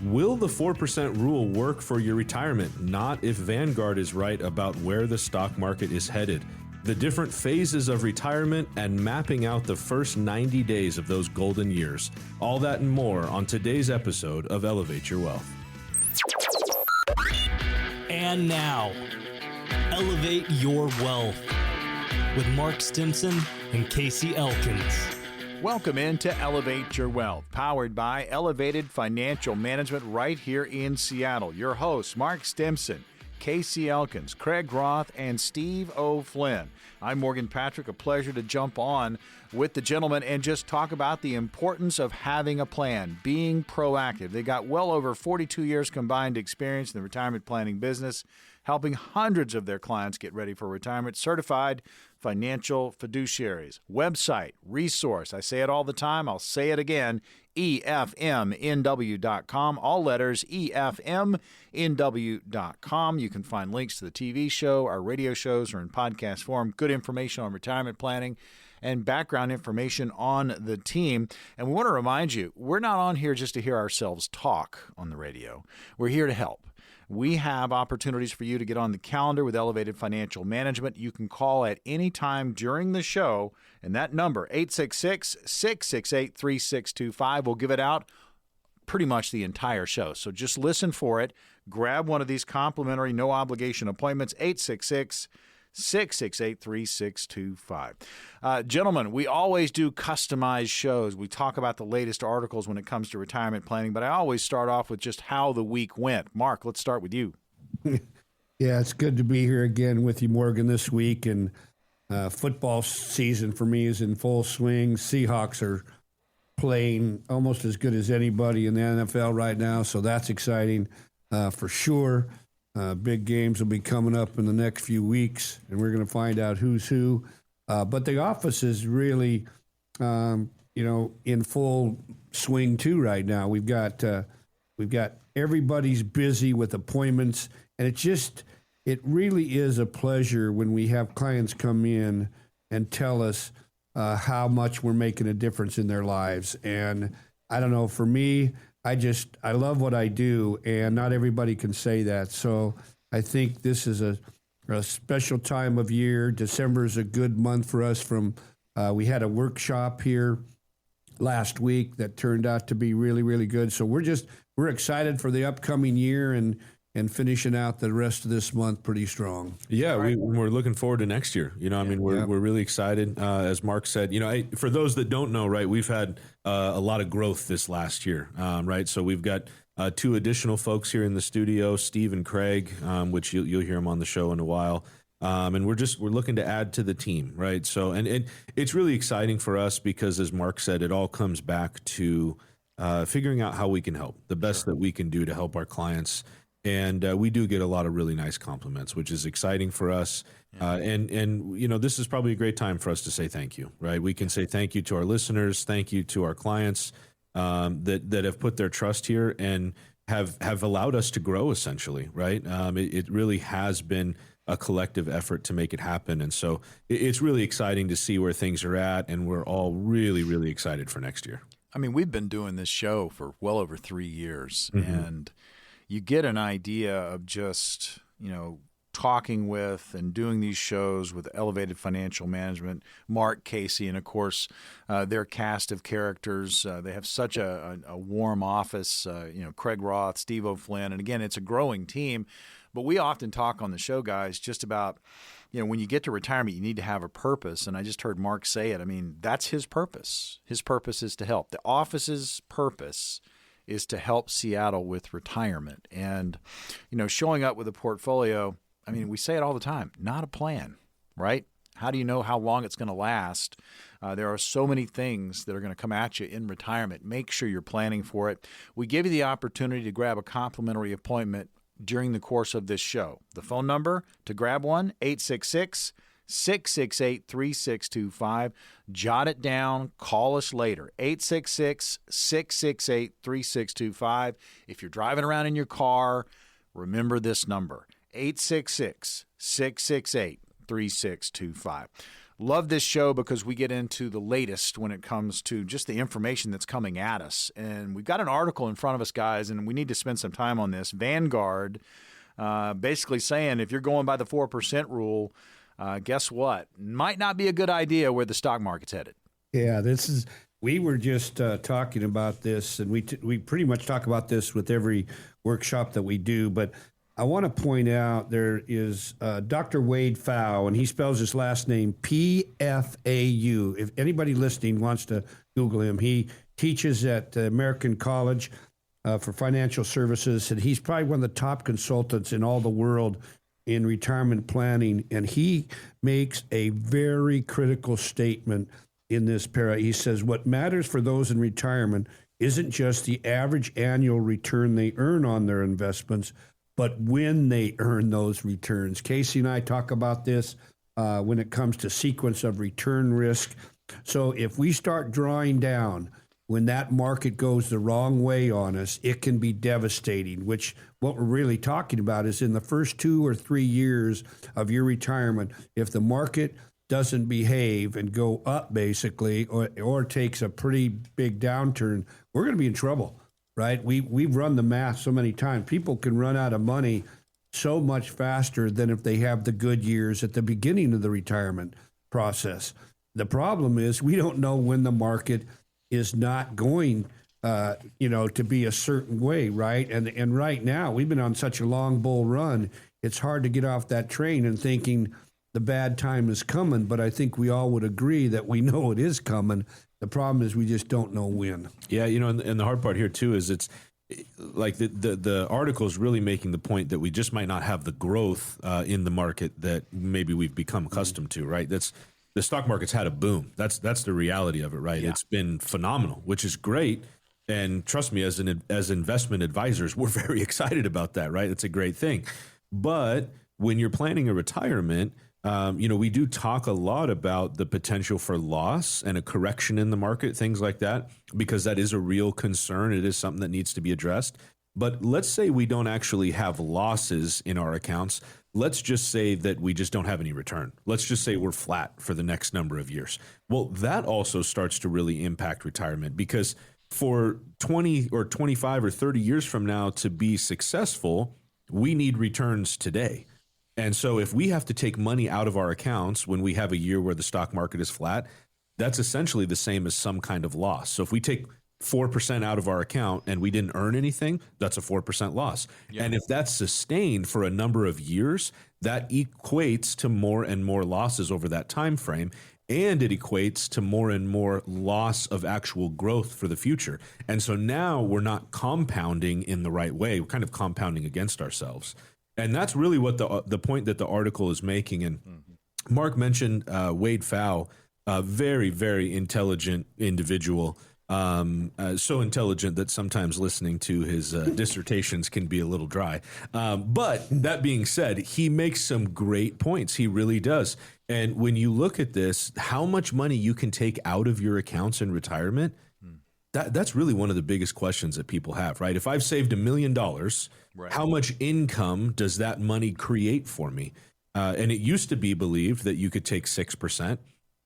Will the 4% rule work for your retirement? Not if Vanguard is right about where the stock market is headed. The different phases of retirement and mapping out the first 90 days of those golden years. All that and more on today's episode of Elevate Your Wealth. And now, Elevate Your Wealth with Mark Stimpson and Casey Elkins. Welcome into Elevate Your Wealth, powered by Elevated Financial Management right here in Seattle. Your hosts, Mark Stimpson, Casey Elkins, Craig Roth, and Steve O'Flynn. I'm Morgan Patrick. A pleasure to jump on with the gentlemen and just talk about the importance of having a plan, being proactive. They got well over 42 years combined experience in the retirement planning business, helping hundreds of their clients get ready for retirement. Certified financial fiduciaries. Website, resource. I say it all the time. I'll say it again. EFMNW.com. All letters, EFMNW.com. You can find links to the TV show. Our radio shows are in podcast form. Good information on retirement planning and background information on the team. And we want to remind you, we're not on here just to hear ourselves talk on the radio. We're here to help. We have opportunities for you to get on the calendar with Elevated Financial Management. You can call at any time during the show, and that number, 866-668-3625, will give it out pretty much the entire show. So just listen for it. Grab one of these complimentary, no-obligation appointments, 866-668-3625. Gentlemen, we always do customized shows. We talk about the latest articles when it comes to retirement planning, but I always start off with just how the week went. Mark, let's start with you. Yeah, it's good to be here again with you, Morgan, this week. And football season for me is in full swing. Seahawks are playing almost as good as anybody in the NFL right now, so that's exciting for sure. Big games will be coming up in the next few weeks, and we're going to find out who's who. But the office is really, in full swing too right now. We've got everybody's busy with appointments, and it really is a pleasure when we have clients come in and tell us how much we're making a difference in their lives. And I don't know, for me, I love what I do, and not everybody can say that. So I think this is a special time of year. December is a good month for us. We had a workshop here last week that turned out to be really, really good. So we're excited for the upcoming year and finishing out the rest of this month pretty strong. Yeah, we're looking forward to next year. We're really excited. As Mark said, for those that don't know, right, we've had a lot of growth this last year, right? So we've got two additional folks here in the studio, Steve and Craig, which you'll hear them on the show in a while. And we're looking to add to the team, right? So, and it's really exciting for us because, as Mark said, it all comes back to figuring out how we can help, the best that we can do to help our clients. And we do get a lot of really nice compliments, which is exciting for us. And this is probably a great time for us to say thank you, right? We can say thank you to our listeners, thank you to our clients that have put their trust here and have allowed us to grow, essentially, right? It really has been a collective effort to make it happen. And so it's really exciting to see where things are at, and we're all really, really excited for next year. I mean, we've been doing this show for well over 3 years, Mm-hmm. and you get an idea of just, talking with and doing these shows with Elevated Financial Management, Mark, Casey, and of course, their cast of characters. They have such a warm office, Craig Roth, Steve O'Flynn, and again, it's a growing team. But we often talk on the show, guys, just about, when you get to retirement, you need to have a purpose. And I just heard Mark say it. I mean, that's his purpose. His purpose is to help. The office's purpose is to help Seattle with retirement. And, showing up with a portfolio, I mean, we say it all the time, not a plan, right? How do you know how long it's going to last? There are so many things that are going to come at you in retirement. Make sure you're planning for it. We give you the opportunity to grab a complimentary appointment during the course of this show. The phone number to grab one, 866-668-3625. Jot it down. Call us later, 866-668-3625. If you're driving around in your car, remember this number, 866-668-3625. love this show because we get into the latest when it comes to just the information that's coming at us. And we've got an article in front of us, guys, and we need to spend some time on this. Vanguard basically saying if you're going by the 4% rule, guess what? Might not be a good idea where the stock market's headed. Yeah, we were just talking about this, and we pretty much talk about this with every workshop that we do, but I want to point out there is Dr. Wade Pfau, and he spells his last name P-F-A-U. If anybody listening wants to Google him, he teaches at the American College for Financial Services, and he's probably one of the top consultants in all the world in retirement planning, and he makes a very critical statement in this para. He says, what matters for those in retirement isn't just the average annual return they earn on their investments, but when they earn those returns. Casey and I talk about this when it comes to sequence of return risk. So if we start drawing down when that market goes the wrong way on us, it can be devastating, which what we're really talking about is in the first 2 or 3 years of your retirement, if the market doesn't behave and go up basically, or takes a pretty big downturn, we're going to be in trouble. Right? We've run the math so many times. People can run out of money so much faster than if they have the good years at the beginning of the retirement process. The problem is we don't know when the market is not going, to be a certain way, right? And right now we've been on such a long bull run, it's hard to get off that train and thinking the bad time is coming. But I think we all would agree that we know it is coming. The problem is we just don't know when. Yeah, and the hard part here too is it's like the article is really making the point that we just might not have the growth in the market that maybe we've become accustomed to, right? The stock market's had a boom. That's the reality of it, right? Yeah. It's been phenomenal, which is great. And trust me, as investment advisors, we're very excited about that, right? It's a great thing. But when you're planning a retirement, we do talk a lot about the potential for loss and a correction in the market, things like that, because that is a real concern. It is something that needs to be addressed. But let's say we don't actually have losses in our accounts. Let's just say that we just don't have any return. Let's just say we're flat for the next number of years. Well, that also starts to really impact retirement, because for 20 or 25 or 30 years from now to be successful, we need returns today. And so if we have to take money out of our accounts when we have a year where the stock market is flat, that's essentially the same as some kind of loss. So if we take 4% out of our account and we didn't earn anything, that's a 4% loss. Yeah. And if that's sustained for a number of years, that equates to more and more losses over that time frame. And it equates to more and more loss of actual growth for the future. And so now we're not compounding in the right way. We're kind of compounding against ourselves. And that's really what the point that the article is making. And Mark mentioned Wade Pfau, a very, very intelligent individual, so intelligent that sometimes listening to his dissertations can be a little dry. But that being said, he makes some great points. He really does. And when you look at this, how much money you can take out of your accounts in retirement, that's really one of the biggest questions that people have, right? If I've saved $1 million, right, how much income does that money create for me? And it used to be believed that you could take 6%,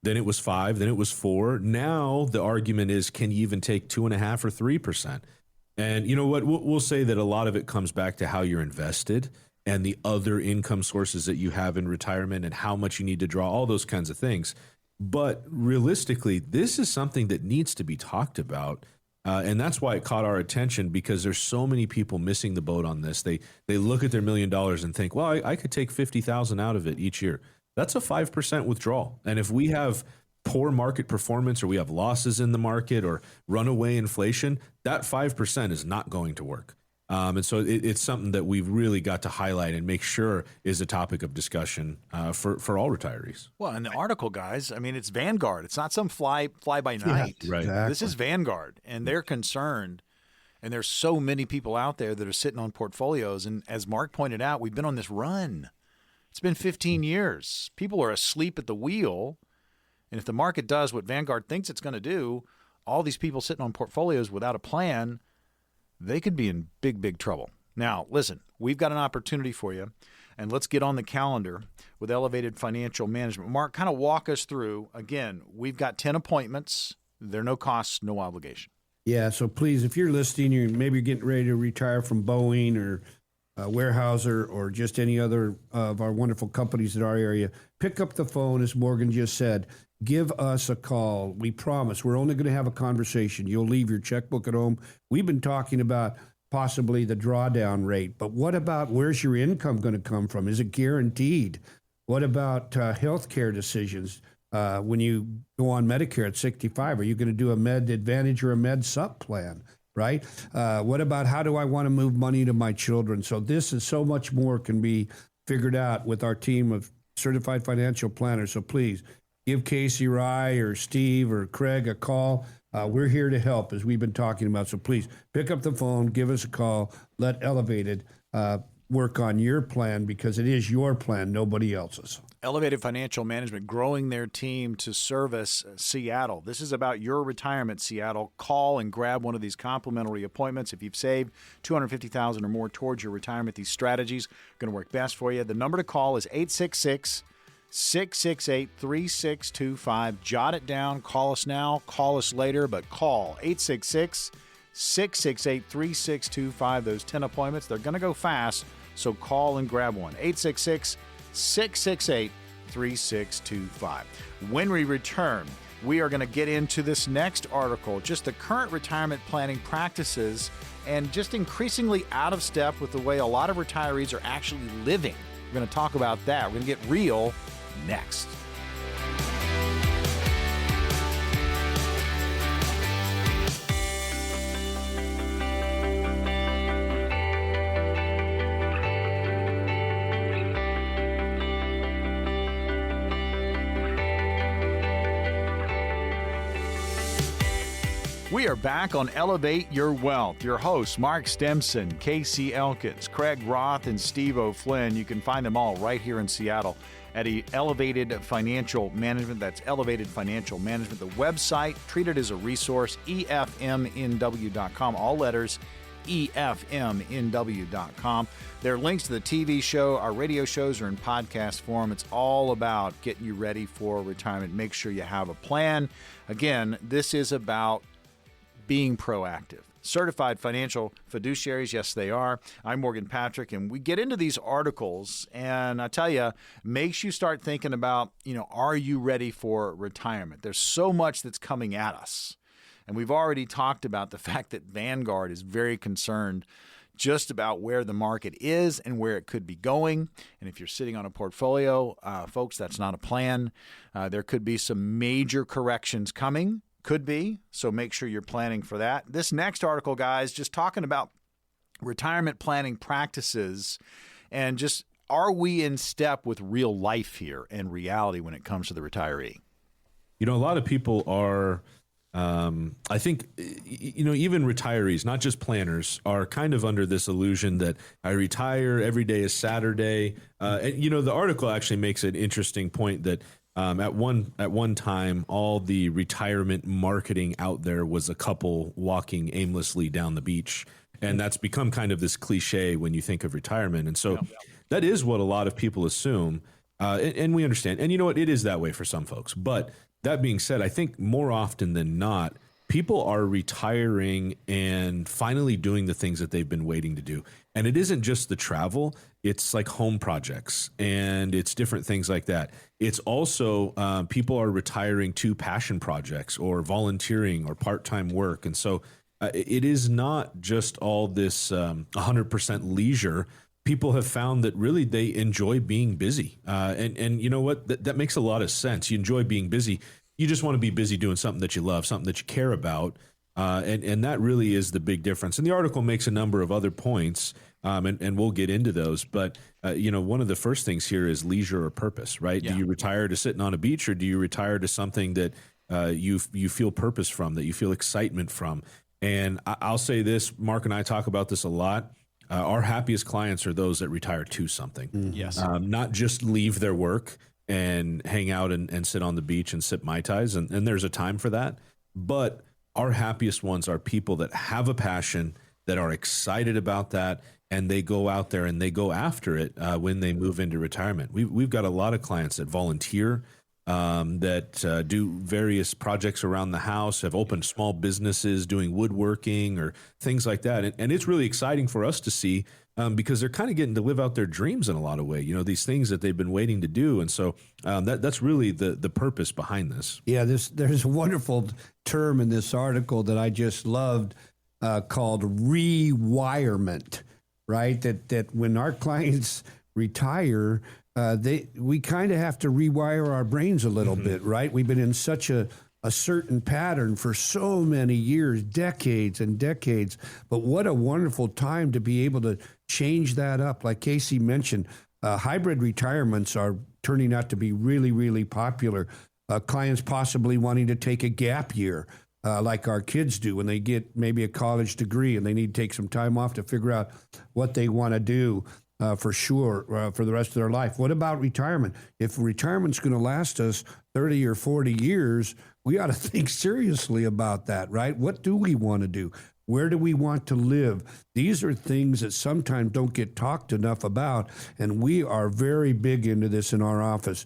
then it was 5%, then it was 4%. Now the argument is, can you even take 2.5% or 3%? And you know what? We'll say that a lot of it comes back to how you're invested and the other income sources that you have in retirement and how much you need to draw, all those kinds of things. But realistically, this is something that needs to be talked about. And that's why it caught our attention, because there's so many people missing the boat on this. They look at their $1 million and think, well, I could take 50,000 out of it each year. That's a 5% withdrawal. And if we have poor market performance, or we have losses in the market, or runaway inflation, that 5% is not going to work. And so it's something that we've really got to highlight and make sure is a topic of discussion for all retirees. Well, in the article, guys, I mean, it's Vanguard. It's not some fly by night. Yeah, right. Exactly. This is Vanguard, and they're concerned. And there's so many people out there that are sitting on portfolios. And as Mark pointed out, we've been on this run. It's been 15 years. People are asleep at the wheel. And if the market does what Vanguard thinks it's going to do, all these people sitting on portfolios without a plan, they could be in big, big trouble. Now, listen, we've got an opportunity for you. and let's get on the calendar with Elevated Financial Management. Mark, kind of walk us through. Again, we've got 10 appointments. There are no costs, no obligation. Yeah, so please, if you're listening, you're maybe getting ready to retire from Boeing or Weyerhaeuser or just any other of our wonderful companies in our area, pick up the phone, as Morgan just said. Give us a call. We promise we're only going to have a conversation. You'll leave your checkbook at home. We've been talking about possibly the drawdown rate, but what about where's your income going to come from? Is it guaranteed? What about health care decisions? When you go on Medicare at 65, are you going to do a Med Advantage or a Med Sup plan, right? What about how do I want to move money to my children? So this is so much more can be figured out with our team of certified financial planners. So please give Casey or I or Steve or Craig a call. We're here to help, as we've been talking about. So please pick up the phone, give us a call, let Elevated work on your plan, because it is your plan, nobody else's. Elevated Financial Management, growing their team to service Seattle. This is about your retirement, Seattle. Call and grab one of these complimentary appointments. If you've saved $250,000 or more towards your retirement, these strategies are going to work best for you. The number to call is 866-668-3625. Jot it down. Call us now. Call us later, but call 866-668-3625. Those 10 appointments, they're going to go fast, so call and grab one. 866-668-3625. When we return, we are going to get into this next article, just the current retirement planning practices and just increasingly out of step with the way a lot of retirees are actually living. We're going to talk about that. We're going to get real next. We are back on Elevate Your Wealth. Your hosts, Mark Stimpson, Casey Elkins, Craig Roth, and Steve O'Flynn. You can find them all right here in Seattle at Elevated Financial Management. That's Elevated Financial Management. The website, treat it as a resource, EFMNW.com. All letters, EFMNW.com. There are links to the TV show. Our radio shows are in podcast form. It's all about getting you ready for retirement. Make sure you have a plan. Again, this is about being proactive. Certified financial fiduciaries, yes, they are. I'm Morgan Patrick, and we get into these articles, and I tell you, makes you start thinking about, are you ready for retirement? There's so much that's coming at us, and we've already talked about the fact that Vanguard is very concerned just about where the market is and where it could be going. And if you're sitting on a portfolio, folks, that's not a plan. There could be some major corrections coming. Could be, so make sure you're planning for that. This next article, guys, just talking about retirement planning practices and just are we in step with real life here and reality when it comes to the retiree? A lot of people are, I think, even retirees, not just planners, are kind of under this illusion that I retire, every day is Saturday. And, the article actually makes an interesting point that at one time, all the retirement marketing out there was a couple walking aimlessly down the beach. And that's become kind of this cliche when you think of retirement. And so that is what a lot of people assume. And we understand. And you know what? It is that way for some folks. But that being said, I think more often than not, people are retiring and finally doing the things that they've been waiting to do. And it isn't just the travel. It's like home projects and it's different things like that. It's also people are retiring to passion projects or volunteering or part-time work. And so it is not just all this 100% leisure. People have found that really they enjoy being busy. And you know what? That makes a lot of sense. You enjoy being busy. You just want to be busy doing something that you love, something that you care about. And that really is the big difference. And the article makes a number of other points, and we'll get into those. But, one of the first things here is leisure or purpose, right? Yeah. Do you retire to sitting on a beach, or do you retire to something that you feel purpose from, that you feel excitement from? And I'll say this, Mark and I talk about this a lot. Our happiest clients are those that retire to something. Mm-hmm. Yes. Not just leave their work and hang out and sit on the beach and sip Mai Tais. And there's a time for that. But our happiest ones are people that have a passion, that are excited about that, and they go out there and they go after it when they move into retirement. We've got a lot of clients that volunteer, that do various projects around the house, have opened small businesses doing woodworking or things like that. And it's really exciting for us to see, because they're kind of getting to live out their dreams in a lot of way, these things that they've been waiting to do. And so that's really the purpose behind this. Yeah, there's a wonderful term in this article that I just loved, called rewirement, right? That when our clients retire, we kind of have to rewire our brains a little bit, right? We've been in such a certain pattern for so many years, decades and decades. But what a wonderful time to be able to change that up. Like Casey mentioned, hybrid retirements are turning out to be really, really popular. Clients possibly wanting to take a gap year, like our kids do when they get maybe a college degree and they need to take some time off to figure out what they want to do. For sure, for the rest of their life. What about retirement? If retirement's going to last us 30 or 40 years, we ought to think seriously about that, right? What do we want to do? Where do we want to live? These are things that sometimes don't get talked enough about, and we are very big into this in our office.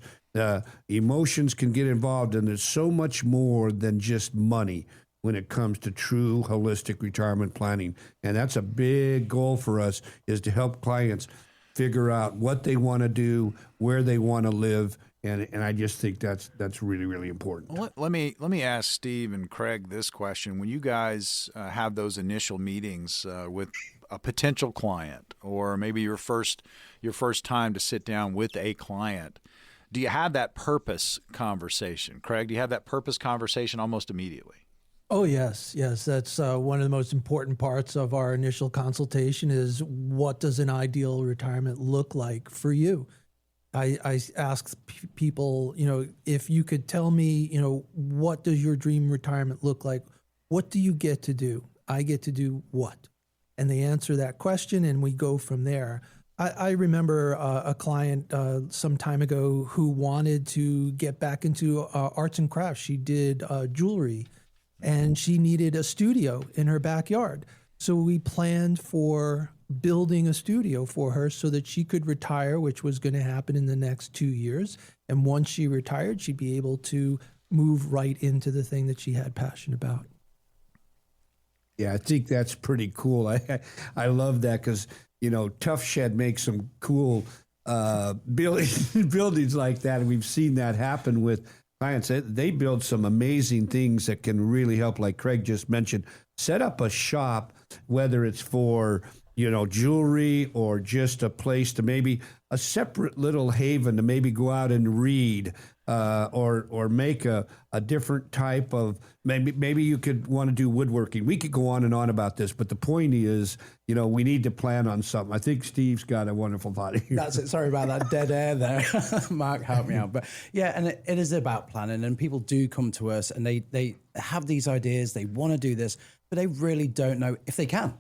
Emotions can get involved, and there's so much more than just money when it comes to true holistic retirement planning. And that's a big goal for us, is to help clients figure out what they want to do, where they want to live. And I just think that's really, really important. Well, let me ask Steve and Craig this question. When you guys have those initial meetings with a potential client, or maybe your first time to sit down with a client, do you have that purpose conversation? Craig, do you have that purpose conversation almost immediately? Oh, yes. That's one of the most important parts of our initial consultation is, what does an ideal retirement look like for you? I ask people, if you could tell me, what does your dream retirement look like? What do you get to do? I get to do what? And they answer that question, and we go from there. I remember a client some time ago who wanted to get back into arts and crafts. She did jewelry, and she needed a studio in her backyard. So we planned for building a studio for her so that she could retire, which was going to happen in the next 2 years. And once she retired, she'd be able to move right into the thing that she had passion about. Yeah, I think that's pretty cool. I love that because, Tough Shed makes some cool buildings like that. And we've seen that happen with clients. They build some amazing things that can really help, like Craig just mentioned. Set up a shop, whether it's for, jewelry or just a place to maybe a separate little haven to maybe go out and read, or make a different type of, maybe you could want to do woodworking. We could go on and on about this, but the point is, we need to plan on something. I think Steve's got a wonderful thought here. That's it. Sorry about that dead air there. Mark, help me out. But yeah, and it is about planning, and people do come to us and they have these ideas, they want to do this, but they really don't know if they can.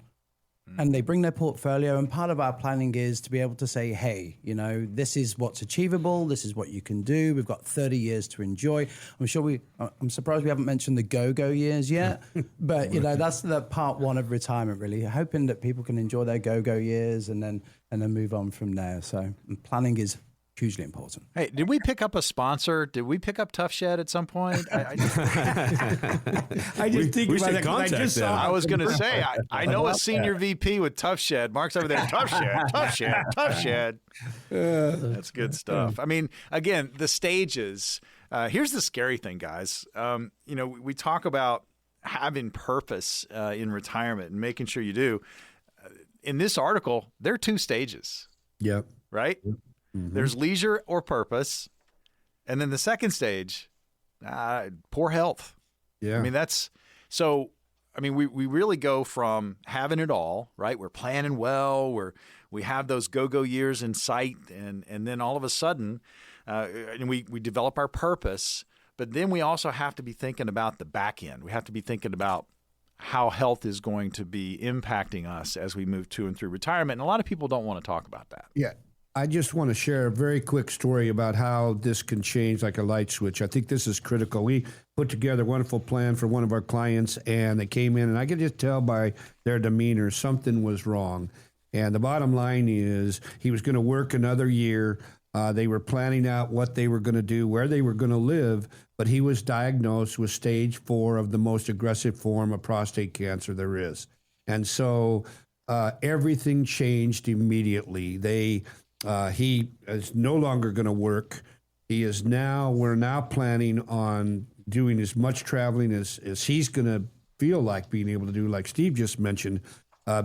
And they bring their portfolio, and part of our planning is to be able to say, hey, this is what's achievable. This is what you can do. We've got 30 years to enjoy. I'm surprised we haven't mentioned the go-go years yet, but that's the part one of retirement, really, hoping that people can enjoy their go-go years and then move on from there. So planning is hugely important. Hey, did we pick up a sponsor? Did we pick up Tough Shed at some point? I was going to say, I know a senior VP with Tough Shed. Mark's over there. Tough Shed. That's good stuff. I mean, again, the stages. Here's the scary thing, guys. We talk about having purpose in retirement and making sure you do. In this article, there are 2 stages. Yep. Right? Mm-hmm. There's leisure or purpose. And then the second stage, poor health. Yeah. I mean, we really go from having it all, right? We're planning well. We have those go-go years in sight. And then all of a sudden, and we develop our purpose. But then we also have to be thinking about the back end. We have to be thinking about how health is going to be impacting us as we move to and through retirement. And a lot of people don't want to talk about that. Yeah. I just want to share a very quick story about how this can change like a light switch. I think this is critical. We put together a wonderful plan for one of our clients, and they came in, and I could just tell by their demeanor something was wrong. And the bottom line is he was going to work another year. They were planning out what they were going to do, where they were going to live, but he was diagnosed with stage 4 of the most aggressive form of prostate cancer there is. And so everything changed immediately. He is no longer going to work. We're now planning on doing as much traveling as he's going to feel like being able to do, like Steve just mentioned,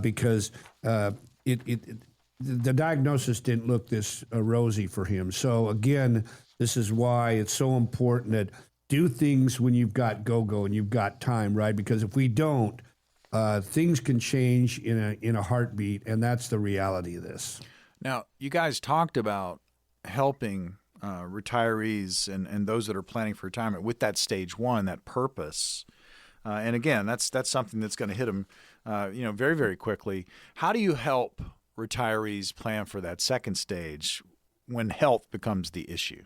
because the diagnosis didn't look this rosy for him. So again, this is why it's so important that do things when you've got go-go and you've got time, right? Because if we don't, things can change in a heartbeat, and that's the reality of this. Now, you guys talked about helping retirees and those that are planning for retirement with that stage 1, that purpose. And again, that's something that's going to hit them, very, very quickly. How do you help retirees plan for that second stage when health becomes the issue?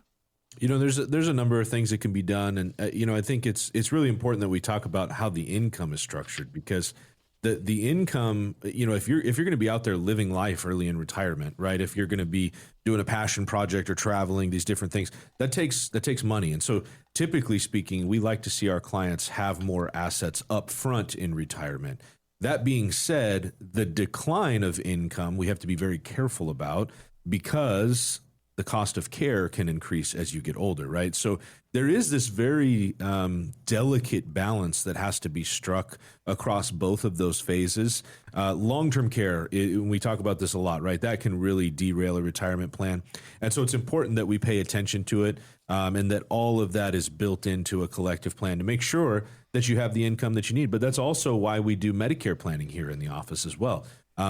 There's a number of things that can be done, and I think it's really important that we talk about how the income is structured, because the income, if you're going to be out there living life early in retirement, right? If you're going to be doing a passion project or traveling, these different things, that takes money. And so typically speaking, we like to see our clients have more assets up front in retirement. That being said, the decline of income we have to be very careful about, because the cost of care can increase as you get older, right? So there is this very delicate balance that has to be struck across both of those phases. Long-term care, we talk about this a lot, right? That can really derail a retirement plan. And so it's important that we pay attention to it, and that all of that is built into a collective plan to make sure that you have the income that you need. But that's also why we do Medicare planning here in the office as well.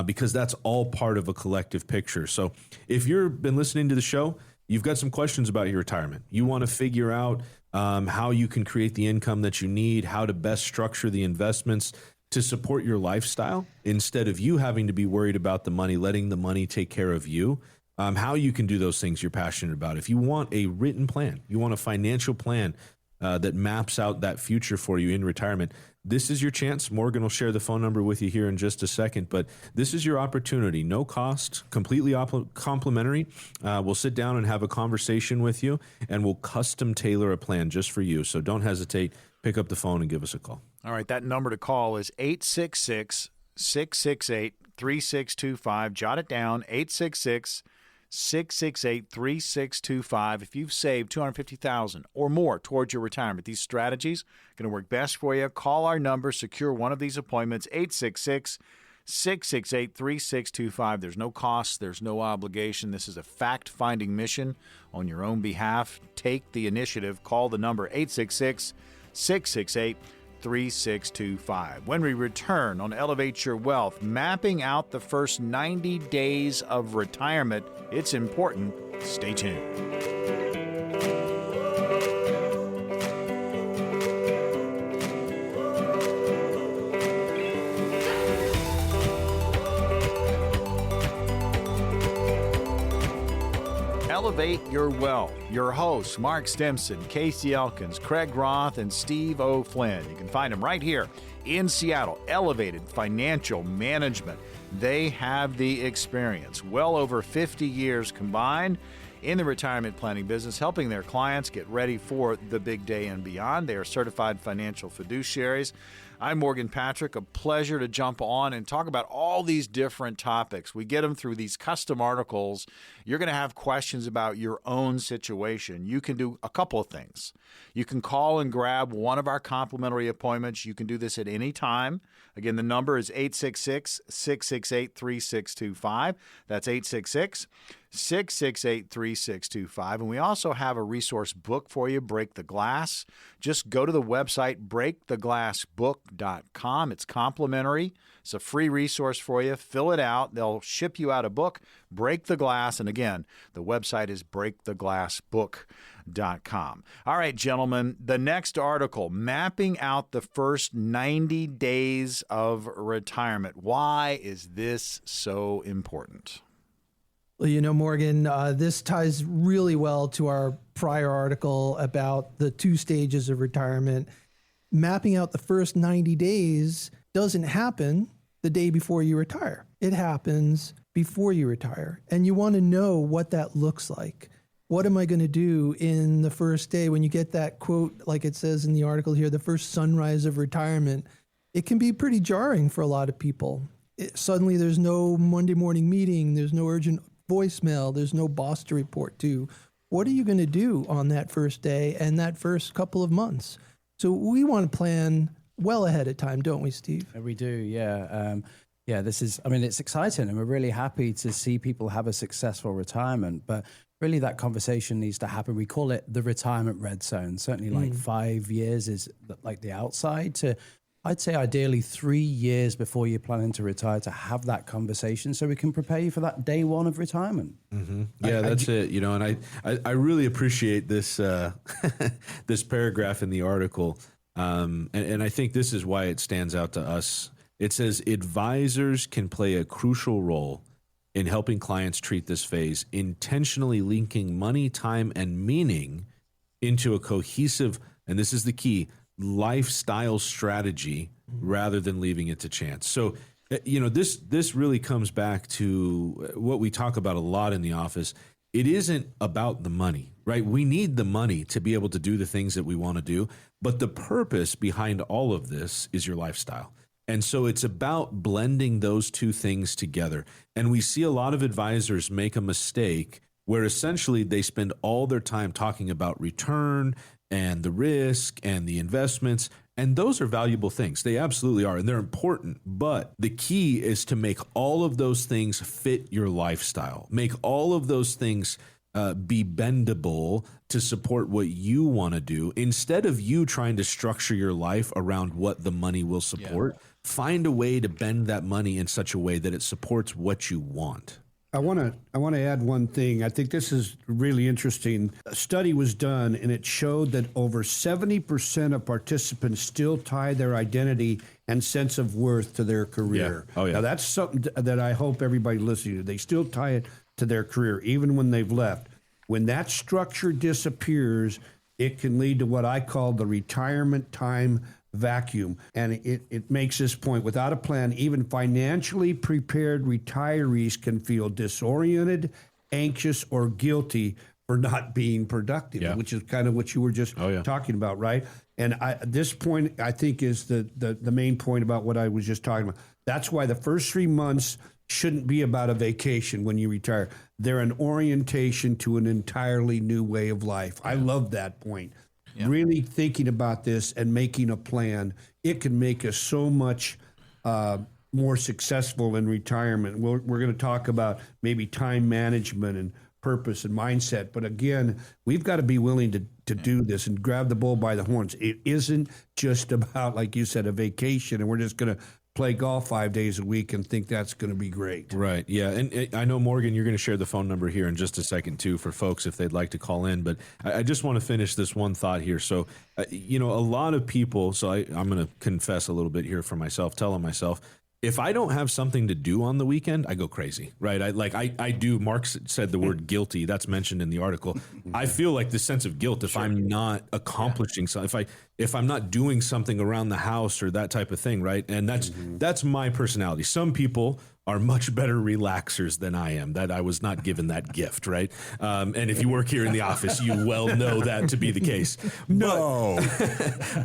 Because that's all part of a collective picture. So if you've been listening to the show, you've got some questions about your retirement. You want to figure out how you can create the income that you need, how to best structure the investments to support your lifestyle instead of you having to be worried about the money, letting the money take care of you, how you can do those things you're passionate about. If you want a written plan, you want a financial plan that maps out that future for you in retirement, this is your chance. Morgan will share the phone number with you here in just a second, but this is your opportunity. No cost, completely complimentary. We'll sit down and have a conversation with you, and we'll custom tailor a plan just for you. So don't hesitate. Pick up the phone and give us a call. All right, that number to call is 866-668-3625. Jot it down, 866-668-3625. If you've saved $250,000 or more towards your retirement, these strategies are going to work best for you. Call our number, secure one of these appointments, 866-668-3625. There's no cost, there's no obligation. This is a fact-finding mission on your own behalf. Take the initiative. Call the number 866-668-3625. When we return on Elevate Your Wealth, mapping out the first 90 days of retirement, it's important. Stay tuned. Elevate Your Wealth. Your hosts, Mark Stimpson, Casey Elkins, Craig Roth, and Steve O'Flynn. You can find them right here in Seattle. Elevated Financial Management. They have the experience. Well over 50 years combined in the retirement planning business, helping their clients get ready for the big day and beyond. They are certified financial fiduciaries. I'm Morgan Patrick. A pleasure to jump on and talk about all these different topics. We get them through these custom articles. You're going to have questions about your own situation. You can do a couple of things. You can call and grab one of our complimentary appointments. You can do this at any time. Again, the number is 866-668-3625. That's 866-668-3625. And we also have a resource book for you, Break the Glass. Just go to the website, breaktheglassbook.com. It's complimentary. It's a free resource for you. Fill it out. They'll ship you out a book, Break the Glass. And again, the website is breaktheglassbook.com. All right, gentlemen, the next article, mapping out the first 90 days of retirement. Why is this so important? Well, Morgan, this ties really well to our prior article about the 2 stages of retirement. Mapping out the first 90 days doesn't happen the day before you retire. It happens before you retire. And you want to know what that looks like. What am I going to do in the first day when you get that quote, like it says in the article here, the first sunrise of retirement? It can be pretty jarring for a lot of people. Suddenly there's no Monday morning meeting, there's no urgent voicemail, there's no boss to report to. What are you going to do on that first day and that first couple of months? So we want to plan well ahead of time, don't we, Steve? We do, yeah. It's exciting, and we're really happy to see people have a successful retirement. But really, that conversation needs to happen. We call it the retirement red zone. Certainly, like 5 years is like the outside to, I'd say ideally 3 years before you're planning to retire, to have that conversation so we can prepare you for that day one of retirement. Mm-hmm. Yeah, that's it. You know, and I really appreciate this this paragraph in the article. And I think this is why it stands out to us. It says advisors can play a crucial role in helping clients treat this phase, intentionally linking money, time, and meaning into a cohesive, and this is the key, lifestyle strategy rather than leaving it to chance. So, you know, this really comes back to what we talk about a lot in the office. It isn't about the money, right? We need the money to be able to do the things that we want to do, but the purpose behind all of this is your lifestyle. And so it's about blending those two things together. And we see a lot of advisors make a mistake where essentially they spend all their time talking about return and the risk and the investments. And those are valuable things. They absolutely are. And they're important. But the key is to make all of those things fit your lifestyle. Make all of those things be bendable to support what you want to do. Instead of you trying to structure your life around what the money will support, find a way to bend that money in such a way that it supports what you want. I want to add one thing. I think this is really interesting. A study was done, and it showed that over 70% of participants still tie their identity and sense of worth to their career. Yeah. Oh, yeah. Now, that's something that I hope everybody listening to. They still tie it to their career, even when they've left. When that structure disappears, it can lead to what I call the retirement time vacuum. And it makes this point: without a plan, even financially prepared retirees can feel disoriented, anxious, or guilty for not being productive, which is kind of what you were just talking about, right? And this point, I think, is the main point about what I was just talking about. That's why the first 3 months shouldn't be about a vacation when you retire. They're an orientation to an entirely new way of life. I love that point. Yeah. Really thinking about this and making a plan, it can make us so much more successful in retirement. We're going to talk about maybe time management and purpose and mindset. But again, we've got to be willing to do this and grab the bull by the horns. It isn't just about, like you said, a vacation and we're just going to play golf 5 days a week and think that's going to be great. Right. Yeah. And I know, Morgan, you're going to share the phone number here in just a second, too, for folks if they'd like to call in. But I just want to finish this one thought here. So, you know, a lot of people, so I'm going to confess a little bit here for myself, telling myself, if I don't have something to do on the weekend, I go crazy, right? I do. Mark said the word guilty. That's mentioned in the article. I feel like this sense of guilt if I'm not accomplishing something, if I'm not doing something around the house or that type of thing, right? And that's my personality. Some people are much better relaxers than I am. That I was not given that gift, right? And if you work here in the office, you well know that to be the case. No.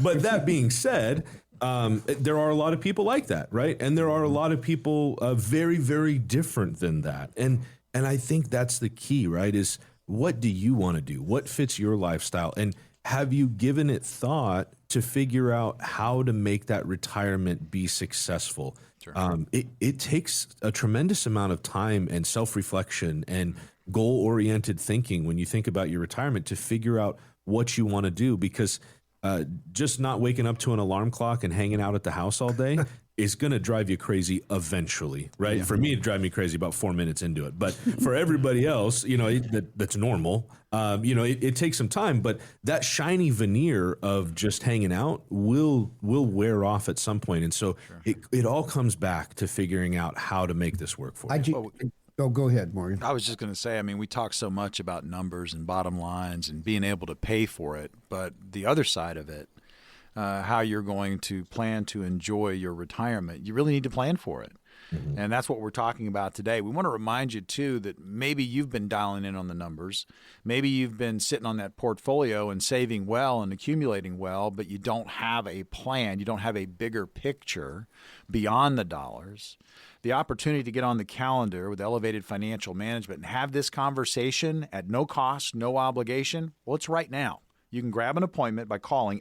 But that being said, there are a lot of people like that, right? And there are a lot of people very, very different than that. And I think that's the key, right? Is what do you want to do? What fits your lifestyle? And have you given it thought to figure out how to make that retirement be successful? Sure. It takes a tremendous amount of time and self-reflection and goal-oriented thinking when you think about your retirement to figure out what you want to do, because just not waking up to an alarm clock and hanging out at the house all day is going to drive you crazy eventually, right? Yeah. For me, it drive me crazy about 4 minutes into it. But for everybody else, you know, that's normal. You know, it takes some time, but that shiny veneer of just hanging out will wear off at some point. And so it all comes back to figuring out how to make this work for you. Oh, go ahead, Morgan. I was just going to say, I mean, we talk so much about numbers and bottom lines and being able to pay for it, but the other side of it, how you're going to plan to enjoy your retirement, you really need to plan for it. And that's what we're talking about today. We want to remind you, too, that maybe you've been dialing in on the numbers. Maybe you've been sitting on that portfolio and saving well and accumulating well, but you don't have a plan. You don't have a bigger picture beyond the dollars. The opportunity to get on the calendar with Elevated Financial Management and have this conversation at no cost, no obligation, well, it's right now. You can grab an appointment by calling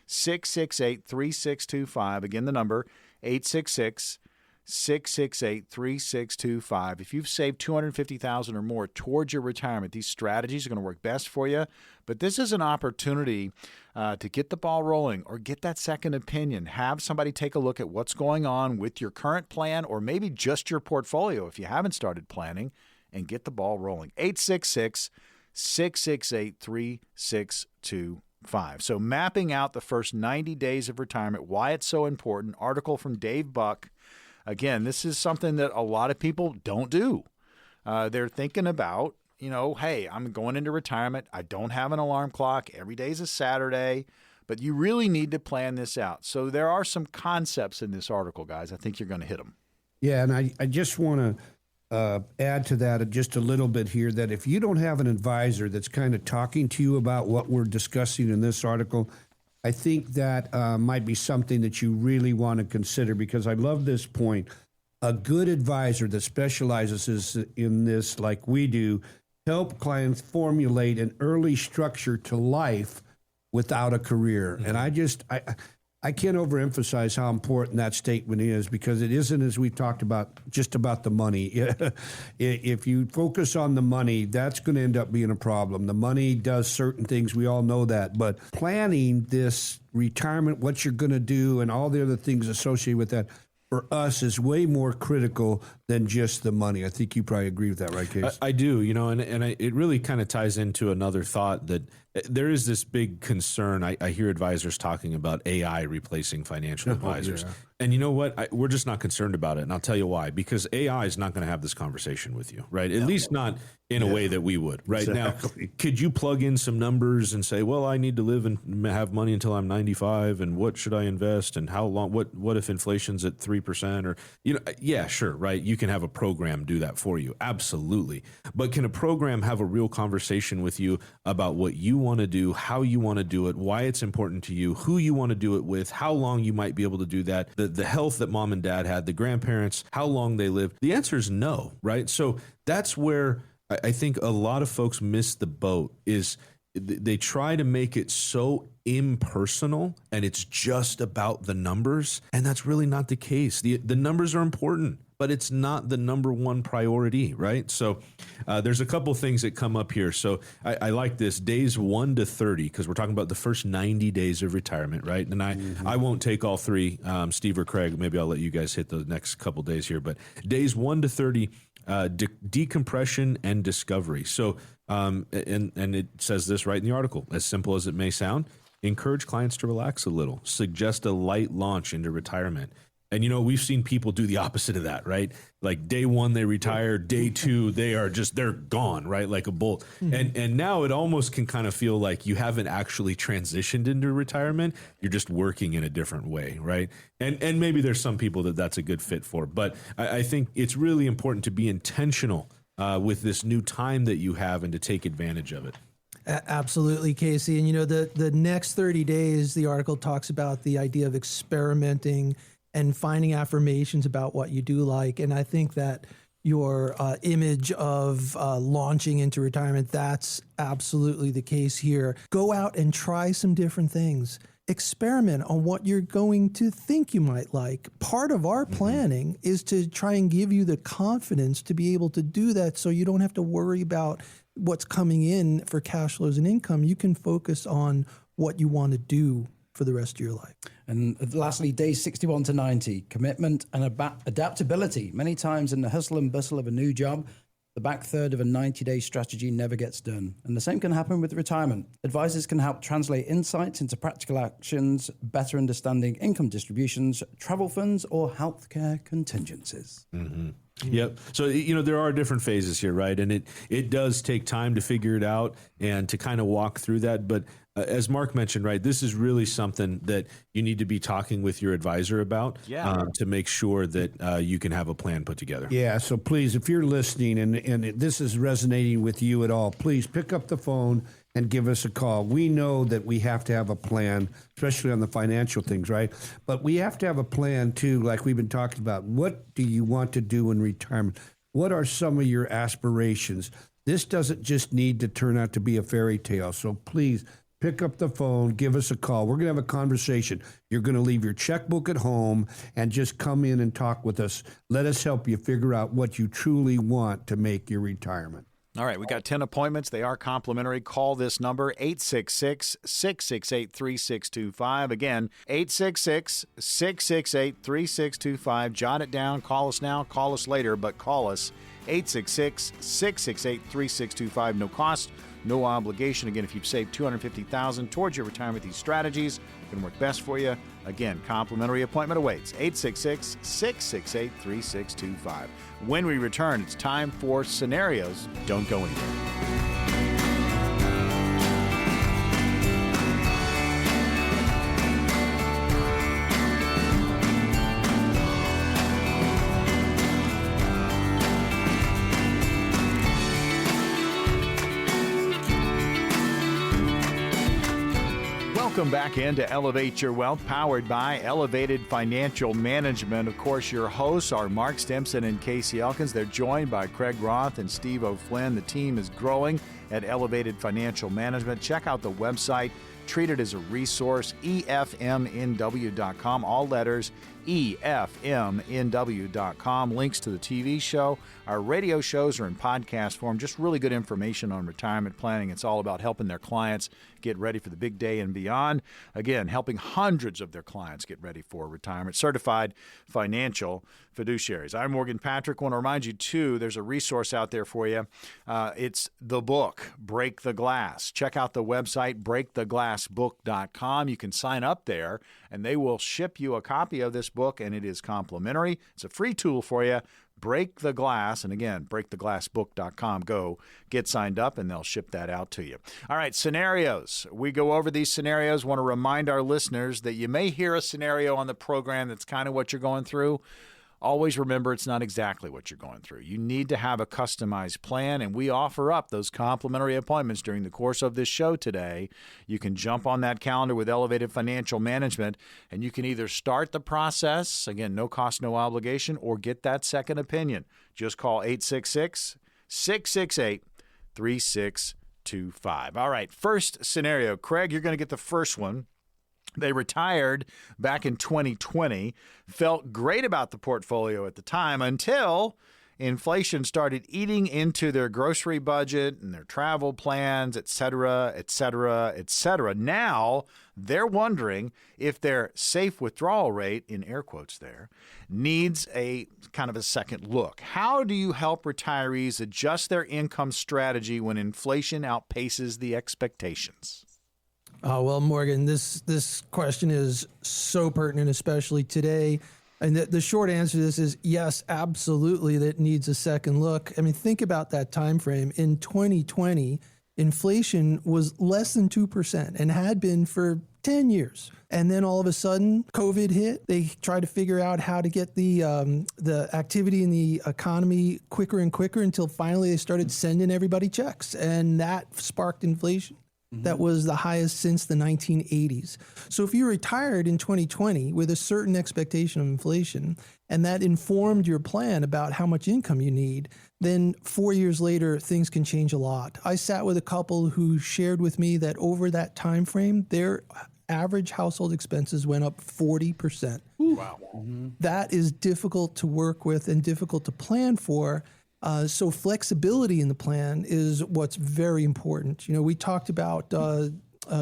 866-668-3625. Again, the number, 866-668-3625. If you've saved $250,000 or more towards your retirement, these strategies are going to work best for you. But this is an opportunity to get the ball rolling or get that second opinion. Have somebody take a look at what's going on with your current plan or maybe just your portfolio if you haven't started planning, and get the ball rolling. 866-668-3625. So mapping out the first 90 days of retirement, why it's so important. Article from Dave Buck. Again, this is something that a lot of people don't do. They're thinking about, hey, I'm going into retirement. I don't have an alarm clock. Every day is a Saturday. But you really need to plan this out. So there are some concepts in this article, guys. I think you're going to hit them. Yeah, and I just want to add to that just a little bit here, that if you don't have an advisor that's kind of talking to you about what we're discussing in this article, I think that might be something that you really want to consider, because I love this point. A good advisor that specializes in this like we do help clients formulate an early structure to life without a career. Mm-hmm. And I can't overemphasize how important that statement is, because it isn't, as we've talked about, just about the money. If you focus on the money, that's going to end up being a problem. The money does certain things. We all know that. But planning this retirement, what you're going to do, and all the other things associated with that, for us is way more critical than just the money. I think you probably agree with that, right, Case? I do, it really kind of ties into another thought that there is this big concern. I hear advisors talking about AI replacing financial advisors. Yeah. And you know what? We're just not concerned about it. And I'll tell you why. Because AI is not going to have this conversation with you, right? At least not in a way that we would. Right exactly. Now, could you plug in some numbers and say, well, I need to live and have money until I'm 95, and what should I invest, and how long? What if inflation's at 3%? Or yeah, sure, right? You can have a program do that for you, absolutely. But can a program have a real conversation with you about what you want to do, how you want to do it, why it's important to you, who you want to do it with, how long you might be able to do that, the health that mom and dad had, the grandparents, how long they live? The answer is no, right? So that's where I think a lot of folks miss the boat, is they try to make it so impersonal and it's just about the numbers. And that's really not the case. The numbers are important, but it's not the number one priority, right? So there's a couple things that come up here. So I like this, days 1 to 30, because we're talking about the first 90 days of retirement, right? And I won't take all three, Steve or Craig. Maybe I'll let you guys hit the next couple days here. But days 1 to 30, decompression and discovery. So, and it says this right in the article, as simple as it may sound, encourage clients to relax a little, suggest a light launch into retirement. And, we've seen people do the opposite of that, right? Like day 1, they retire. Day 2, they're gone, right? Like a bolt. Mm-hmm. And now it almost can kind of feel like you haven't actually transitioned into retirement. You're just working in a different way, right? And maybe there's some people that's a good fit for. But I think it's really important to be intentional with this new time that you have and to take advantage of it. Absolutely, Casey. And, the next 30 days, the article talks about the idea of experimenting and finding affirmations about what you do like. And I think that your image of launching into retirement, that's absolutely the case here. Go out and try some different things. Experiment on what you're going to think you might like. Part of our planning is to try and give you the confidence to be able to do that, so you don't have to worry about what's coming in for cash flows and income. You can focus on what you want to do for the rest of your life. And lastly, days 61 to 90, commitment and adaptability. Many times in the hustle and bustle of a new job, the back third of a 90-day strategy never gets done. And the same can happen with retirement. Advisors can help translate insights into practical actions, better understanding income distributions, travel funds, or healthcare contingencies. Mm-hmm. Yep. So, there are different phases here, right? And it does take time to figure it out and to kind of walk through that. But as Mark mentioned, right, this is really something that you need to be talking with your advisor about to make sure that you can have a plan put together. Yeah, so please, if you're listening and this is resonating with you at all, please pick up the phone and give us a call. We know that we have to have a plan, especially on the financial things, right? But we have to have a plan too, like we've been talking about. What do you want to do in retirement? What are some of your aspirations? This doesn't just need to turn out to be a fairy tale. So please pick up the phone, give us a call. We're going to have a conversation. You're going to leave your checkbook at home and just come in and talk with us. Let us help you figure out what you truly want to make your retirement. All right, we got 10 appointments. They are complimentary. Call this number, 866-668-3625. Again, 866-668-3625. Jot it down. Call us now. Call us later, but call us, 866-668-3625. No cost, no obligation. Again, if you've saved $250,000 towards your retirement, these strategies can work best for you. Again, complimentary appointment awaits, 866-668-3625. When we return, it's time for Scenarios. Don't go anywhere. Welcome back into Elevate Your Wealth, powered by Elevated Financial Management. Of course, your hosts are Mark Stimpson and Casey Elkins. They're joined by Craig Roth and Steve O'Flynn. The team is growing at Elevated Financial Management. Check out the website. Treat it as a resource, efmnw.com. All letters, efmnw.com. Links to the TV show. Our radio shows are in podcast form. Just really good information on retirement planning. It's all about helping their clients get ready for the big day and beyond. Again, helping hundreds of their clients get ready for retirement. Certified financial fiduciaries. I'm Morgan Patrick. I want to remind you, too, there's a resource out there for you. It's the book, Break the Glass. Check out the website, breaktheglassbook.com. You can sign up there, and they will ship you a copy of this book, and it is complimentary. It's a free tool for you. Break the Glass, and again, breaktheglassbook.com. Go get signed up, and they'll ship that out to you. All right, scenarios. We go over these scenarios. Want to remind our listeners that you may hear a scenario on the program that's kind of what you're going through. Always remember, it's not exactly what you're going through. You need to have a customized plan, and we offer up those complimentary appointments during the course of this show today. You can jump on that calendar with Elevated Financial Management, and you can either start the process, again, no cost, no obligation, or get that second opinion. Just call 866-668-3625. All right, first scenario. Craig, you're going to get the first one. They retired back in 2020, felt great about the portfolio at the time until inflation started eating into their grocery budget and their travel plans, et cetera, et cetera, et cetera. Now they're wondering if their safe withdrawal rate, in air quotes there, needs a kind of a second look. How do you help retirees adjust their income strategy when inflation outpaces the expectations? Well, Morgan, this question is so pertinent, especially today. And the short answer to this is yes, absolutely, that needs a second look. I mean, think about that time frame. In 2020, inflation was less than 2% and had been for 10 years. And then all of a sudden, COVID hit. They tried to figure out how to get the activity in the economy quicker and quicker until finally they started sending everybody checks. And that sparked inflation. That was the highest since the 1980s. So if you retired in 2020 with a certain expectation of inflation, and that informed your plan about how much income you need, then 4 years later, things can change a lot. I sat with a couple who shared with me that over that time frame, their average household expenses went up 40%. Wow. That is difficult to work with and difficult to plan for. So flexibility in the plan is what's very important. You know, we talked about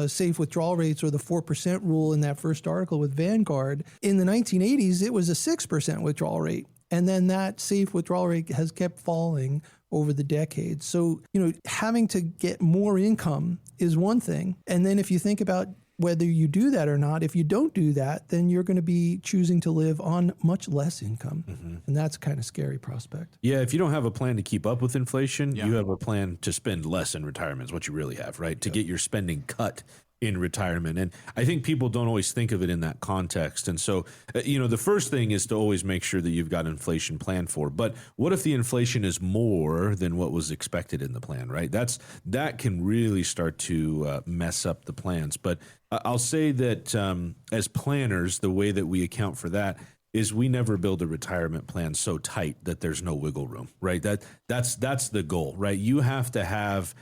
safe withdrawal rates or the 4% rule in that first article with Vanguard. In the 1980s, it was a 6% withdrawal rate. And then that safe withdrawal rate has kept falling over the decades. So, you know, having to get more income is one thing. And then if you think about whether you do that or not, if you don't do that, then you're going to be choosing to live on much less income. And that's kind of scary prospect. Yeah, if you don't have a plan to keep up with inflation, you have a plan to spend less in retirement is what you really have, right? To get your spending cut in retirement. And I think people don't always think of it in that context. And so, the first thing is to always make sure that you've got inflation planned for. But what if the inflation is more than what was expected in the plan, right? That can really start to mess up the plans. But I'll say that as planners, the way that we account for that is we never build a retirement plan so tight that there's no wiggle room, right? That's the goal, right? You have to have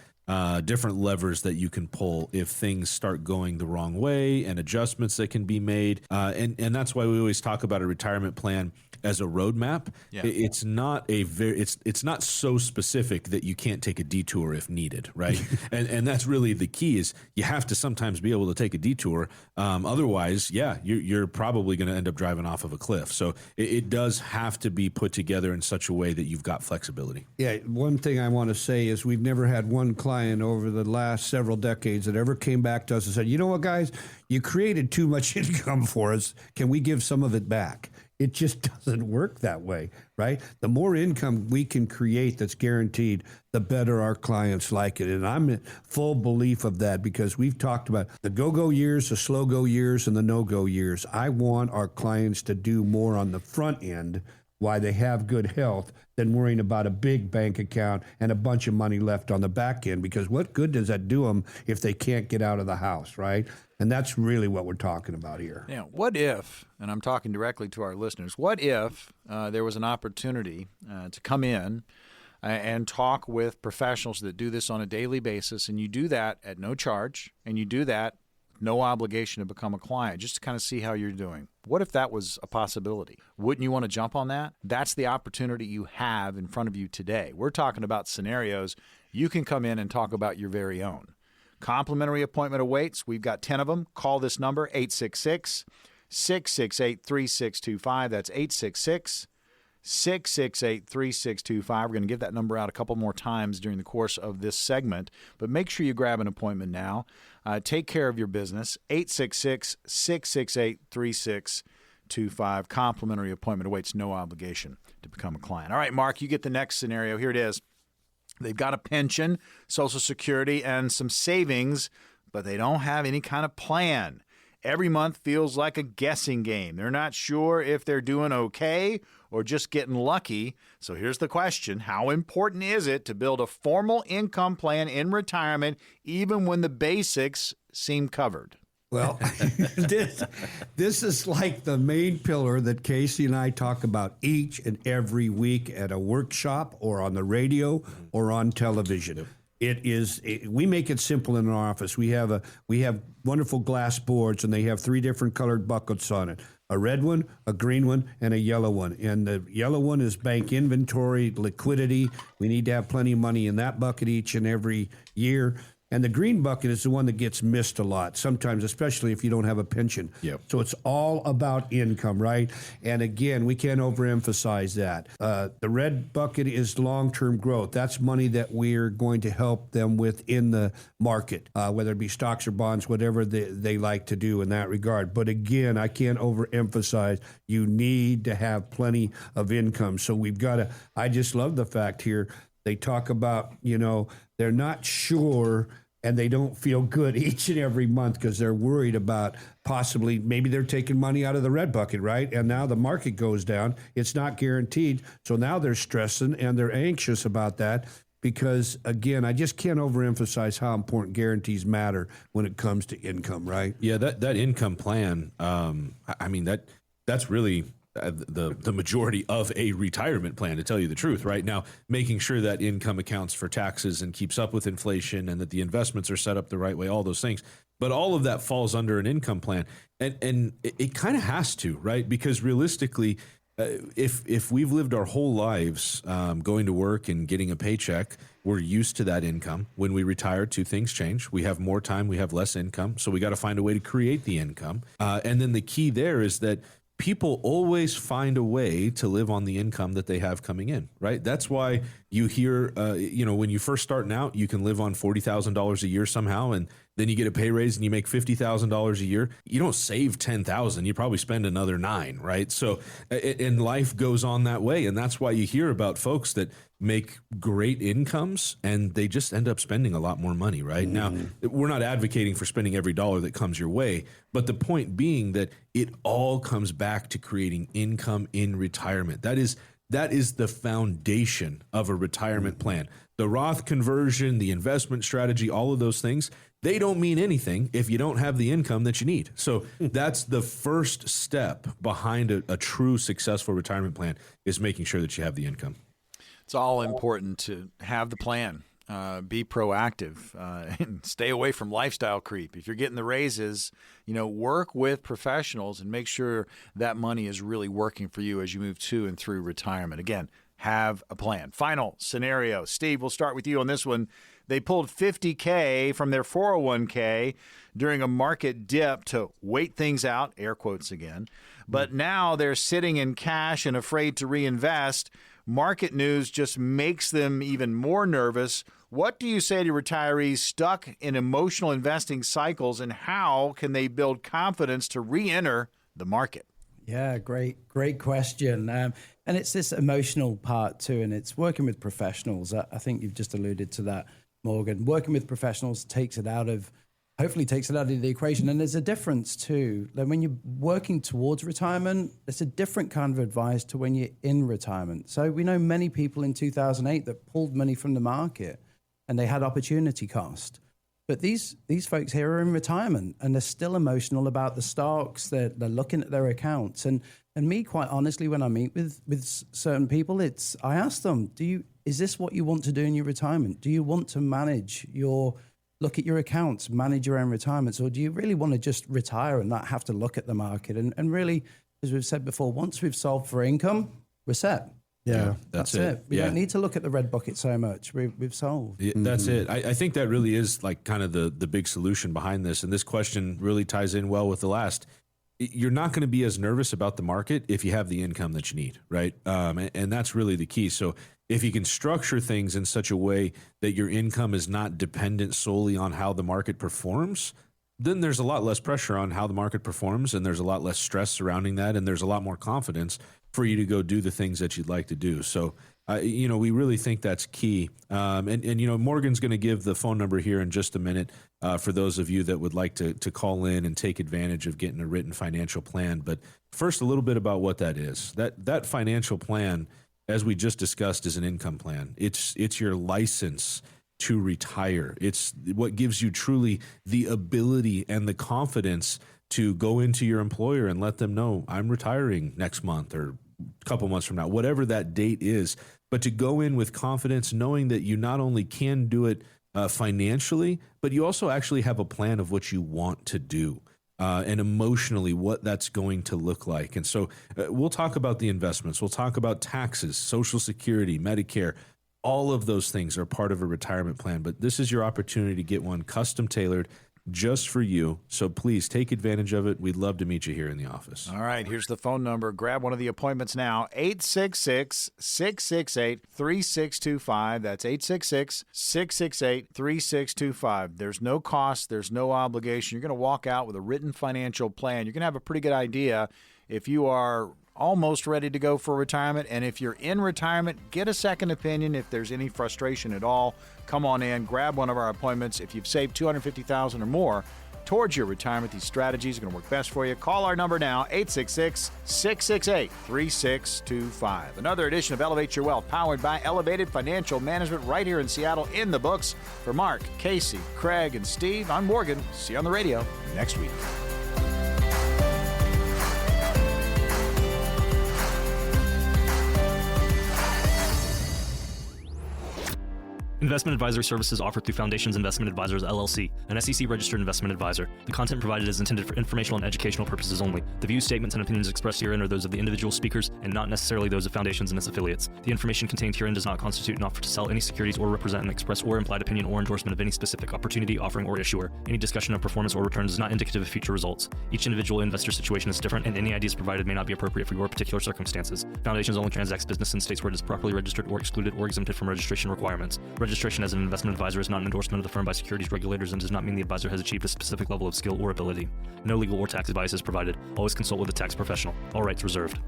different levers that you can pull if things start going the wrong way, and adjustments that can be made. And that's why we always talk about a retirement plan as a roadmap. Yeah. It's not it's not so specific that you can't take a detour if needed, right? and that's really the key, is you have to sometimes be able to take a detour. Otherwise, you're probably going to end up driving off of a cliff. So it does have to be put together in such a way that you've got flexibility. Yeah, one thing I want to say is we've never had one client over the last several decades that ever came back to us and said, you know what, guys, you created too much income for us. Can we give some of it back? It just doesn't work that way, right? The more income we can create that's guaranteed, the better our clients like it. And I'm in full belief of that, because we've talked about the go-go years, the slow-go years, and the no-go years. I want our clients to do more on the front end while they have good health than worrying about a big bank account and a bunch of money left on the back end, because what good does that do them if they can't get out of the house, right? And that's really what we're talking about here. Yeah. What if, and I'm talking directly to our listeners, what if there was an opportunity to come in and talk with professionals that do this on a daily basis, and you do that at no charge, and you do that no obligation to become a client, just to kind of see how you're doing? What if that was a possibility? Wouldn't you want to jump on that? That's the opportunity you have in front of you today. We're talking about scenarios you can come in and talk about your very own. Complimentary appointment awaits. We've got 10 of them. Call this number, 866-668-3625. That's 866-668-3625. We're going to give that number out a couple more times during the course of this segment, but make sure you grab an appointment now. Take care of your business. 866-668-3625. Complimentary appointment awaits, no obligation to become a client. All right, Mark, you get the next scenario. Here it is. They've got a pension, Social Security, and some savings, but they don't have any kind of plan. Every month feels like a guessing game. They're not sure if they're doing okay or just getting lucky. So here's the question: how important is it to build a formal income plan in retirement, even when the basics seem covered? Well, this is like the main pillar that Casey and I talk about each and every week at a workshop or on the radio or on television. We make it simple in our office. We have wonderful glass boards, and they have 3 different colored buckets on it: a red one, a green one, and a yellow one. And the yellow one is bank inventory, liquidity. We need to have plenty of money in that bucket each and every year. And the green bucket is the one that gets missed a lot, sometimes, especially if you don't have a pension. Yep. So it's all about income, right? And again, we can't overemphasize that. The red bucket is long-term growth. That's money that we're going to help them with in the market, whether it be stocks or bonds, whatever they like to do in that regard. But again, I can't overemphasize, you need to have plenty of income. So we've got to, I just love the fact here, they talk about, they're not sure and they don't feel good each and every month because they're worried about possibly, maybe they're taking money out of the red bucket, right? And now the market goes down. It's not guaranteed. So now they're stressing and they're anxious about that because, again, I just can't overemphasize how important guarantees matter when it comes to income, right? Yeah, that income plan, that's really the majority of a retirement plan, to tell you the truth. Right now, making sure that income accounts for taxes and keeps up with inflation, and that the investments are set up the right way, all those things. But all of that falls under an income plan, and it kind of has to, right? Because realistically, if we've lived our whole lives going to work and getting a paycheck, we're used to that income. When we retire, 2 things change. We have more time, we have less income, so we got to find a way to create the income. And then the key there is that people always find a way to live on the income that they have coming in, right? That's why you hear, when you first starting out, you can live on $40,000 a year somehow, and then you get a pay raise and you make $50,000 a year, you don't save $10,000. You probably spend another $9,000, right? So, and life goes on that way. And that's why you hear about folks that make great incomes and they just end up spending a lot more money, right? Now, we're not advocating for spending every dollar that comes your way, but the point being that it all comes back to creating income in retirement. That is the foundation of a retirement plan. The Roth conversion, the investment strategy, all of those things, they don't mean anything if you don't have the income that you need. So that's the first step behind a true successful retirement plan, is making sure that you have the income. It's all important to have the plan, be proactive, and stay away from lifestyle creep. If you're getting the raises, work with professionals and make sure that money is really working for you as you move to and through retirement. Again, have a plan. Final scenario. Steve, we'll start with you on this one. They pulled $50K from their 401k during a market dip to wait things out, air quotes again. But now they're sitting in cash and afraid to reinvest. Market news just makes them even more nervous. What do you say to retirees stuck in emotional investing cycles, and how can they build confidence to re-enter the market? Yeah, great question. And it's this emotional part too, and it's working with professionals. I think you've just alluded to that, Morgan. Working with professionals hopefully takes it out of the equation. And there's a difference too. Like when you're working towards retirement, it's a different kind of advice to when you're in retirement. So we know many people in 2008 that pulled money from the market and they had opportunity cost. But these folks here are in retirement and they're still emotional about the stocks. They're looking at their accounts. And me, quite honestly, when I meet with certain people, I ask them, is this what you want to do in your retirement? Do you want to look at your accounts, manage your own retirements, or do you really want to just retire and not have to look at the market? And really, as we've said before, once we've solved for income, we're set. Yeah, that's it. We don't need to look at the red bucket so much. We've solved. Yeah, that's it. I think that really is like kind of the big solution behind this. And this question really ties in well with the last. You're not going to be as nervous about the market if you have the income that you need, right? And that's really the key. So if you can structure things in such a way that your income is not dependent solely on how the market performs, then there's a lot less pressure on how the market performs, and there's a lot less stress surrounding that, and there's a lot more confidence for you to go do the things that you'd like to do. So, we really think that's key. And Morgan's going to give the phone number here in just a minute for those of you that would like to call in and take advantage of getting a written financial plan. But first, a little bit about what that is. That financial plan, as we just discussed, is an income plan. It's your license to retire. It's what gives you truly the ability and the confidence to go into your employer and let them know, I'm retiring next month or a couple months from now, whatever that date is, but to go in with confidence, knowing that you not only can do it financially, but you also actually have a plan of what you want to do. And emotionally, what that's going to look like. And so we'll talk about the investments. We'll talk about taxes, Social Security, Medicare. All of those things are part of a retirement plan. But this is your opportunity to get one custom tailored just for you. So please take advantage of it. We'd love to meet you here in the office. All right, here's the phone number. Grab one of the appointments now. 866-668-3625. That's 866-668-3625. There's no cost. There's no obligation. You're going to walk out with a written financial plan. You're going to have a pretty good idea if you are almost ready to go for retirement. And if you're in retirement, get a second opinion. If there's any frustration at all, come on in, grab one of our appointments. If you've saved $250,000 or more towards your retirement, these strategies are going to work best for you. Call our number now, 866-668-3625. Another edition of Elevate Your Wealth, powered by Elevated Financial Management, right here in Seattle, in the books. For Mark, Casey, Craig, and Steve, I'm Morgan. See you on the radio next week. Investment advisory services offered through Foundations Investment Advisors, LLC, an SEC-registered investment advisor. The content provided is intended for informational and educational purposes only. The views, statements, and opinions expressed herein are those of the individual speakers and not necessarily those of Foundations and its affiliates. The information contained herein does not constitute an offer to sell any securities or represent an express or implied opinion or endorsement of any specific opportunity, offering, or issuer. Any discussion of performance or returns is not indicative of future results. Each individual investor situation is different, and any ideas provided may not be appropriate for your particular circumstances. Foundations only transacts business in states where it is properly registered or excluded or exempted from registration requirements. Registration as an investment advisor is not an endorsement of the firm by securities regulators and does not mean the advisor has achieved a specific level of skill or ability. No legal or tax advice is provided. Always consult with a tax professional. All rights reserved.